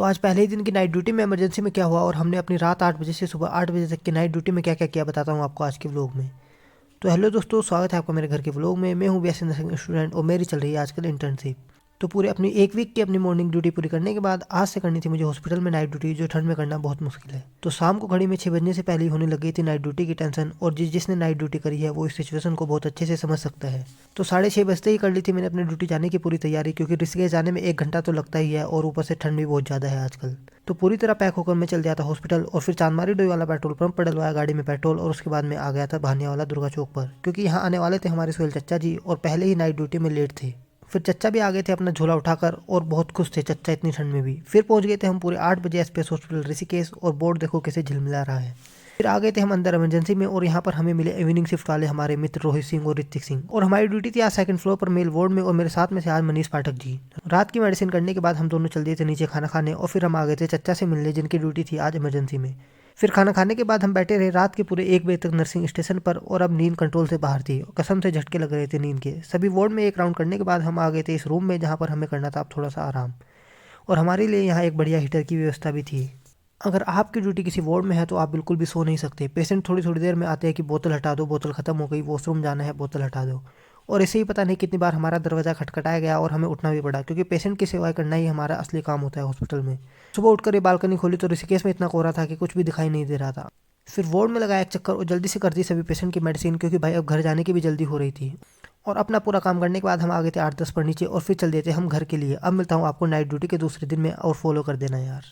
तो आज पहले ही दिन की नाइट ड्यूटी में इमरजेंसी में क्या हुआ और हमने अपनी रात 8 बजे से सुबह 8 बजे तक की नाइट ड्यूटी में क्या क्या किया बताता हूँ आपको आज के व्लॉग में। तो हेलो दोस्तों, स्वागत है आपका मेरे घर के व्लॉग में। मैं हूँ बीएससी नर्सिंग स्टूडेंट और मेरी चल रही है आजकल इंटर्नशिप। तो पूरे अपनी एक वीक की अपनी मॉर्निंग ड्यूटी पूरी करने के बाद आज से करनी थी मुझे हॉस्पिटल में नाइट ड्यूटी, जो ठंड में करना बहुत मुश्किल है। तो शाम को घड़ी में 6 बजने से पहले ही होने लग गई थी नाइट ड्यूटी की टेंशन, और जिसने नाइट ड्यूटी करी है वो इस सिचुएशन को बहुत अच्छे से समझ सकता है। तो 6:30 बजते ही कर ली थी मैंने अपनी ड्यूटी जाने की पूरी तैयारी, क्योंकि ऋषिकेश जाने में 1 घंटा तो लगता ही है और ऊपर से ठंड भी बहुत ज़्यादा है आजकल। तो पूरी तरह पैक होकर मैं चल दिया था हॉस्पिटल, और फिर चांदमारी डोई वाला पेट्रोल पंप पर डलवाया गाड़ी में पेट्रोल, और उसके बाद मैं आ गया था भानिया वाला दुर्गा चौक पर, क्योंकि यहाँ आने वाले थे हमारे सोहेल चच्चा जी और पहले ही नाइट ड्यूटी में लेट थे। फिर चच्चा भी आ गए थे अपना झोला उठाकर, और बहुत खुश थे चच्चा इतनी ठंड में भी। फिर पहुंच गए थे हम पूरे 8 बजे एसपीएस हॉस्पिटल ऋषिकेश, और बोर्ड देखो कैसे झिलमिला रहा है। फिर आ गए थे हम अंदर इमरजेंसी में, और यहाँ पर हमें मिले इवनिंग शिफ्ट वाले हमारे मित्र रोहित सिंह और ऋतिक सिंह। और हमारी ड्यूटी थी आज सेकंड फ्लोर पर मेल वार्ड में, और मेरे साथ में से आज मनीष पाठक जी। रात की मेडिसिन करने के बाद हम दोनों चल दिए थे नीचे खाना खाने, और फिर हम आ गए थे चच्चा से मिलने जिनकी ड्यूटी थी आज इमरजेंसी में। फिर खाना खाने के बाद हम बैठे रहे रात के पूरे 1 बजे तक नर्सिंग स्टेशन पर, और अब नींद कंट्रोल से बाहर थी। कसम से झटके लग रहे थे नींद के। सभी वार्ड में एक राउंड करने के बाद हम आ गए थे इस रूम में जहाँ पर हमें करना था अब थोड़ा सा आराम, और हमारे लिए यहाँ एक बढ़िया हीटर की व्यवस्था भी थी। अगर आपकी ड्यूटी किसी वार्ड में है तो आप बिल्कुल भी सो नहीं सकते। पेशेंट थोड़ी थोड़ी देर में आते हैं कि बोतल हटा दो, बोतल खत्म हो गई, वॉशरूम जाना है, बोतल हटा दो। और ऐसे ही पता नहीं कितनी बार हमारा दरवाज़ा खटखटाया गया और हमें उठना भी पड़ा, क्योंकि पेशेंट की सेवा करना ही हमारा असली काम होता है हॉस्पिटल में। सुबह उठकर ये बालकनी खोली तो ऋषिकेश में इतना कोहरा था कि कुछ भी दिखाई नहीं दे रहा था। फिर वार्ड में लगाया एक चक्कर और जल्दी से कर दी सभी पेशेंट की मेडिसिन, क्योंकि भाई अब घर जाने की भी जल्दी हो रही थी। और अपना पूरा काम करने के बाद हम आ गए थे 8-10 पर नीचे, और फिर चल देते हम घर के लिए। अब मिलता हूँ आपको नाइट ड्यूटी के दूसरे दिन में, और फॉलो कर देना यार।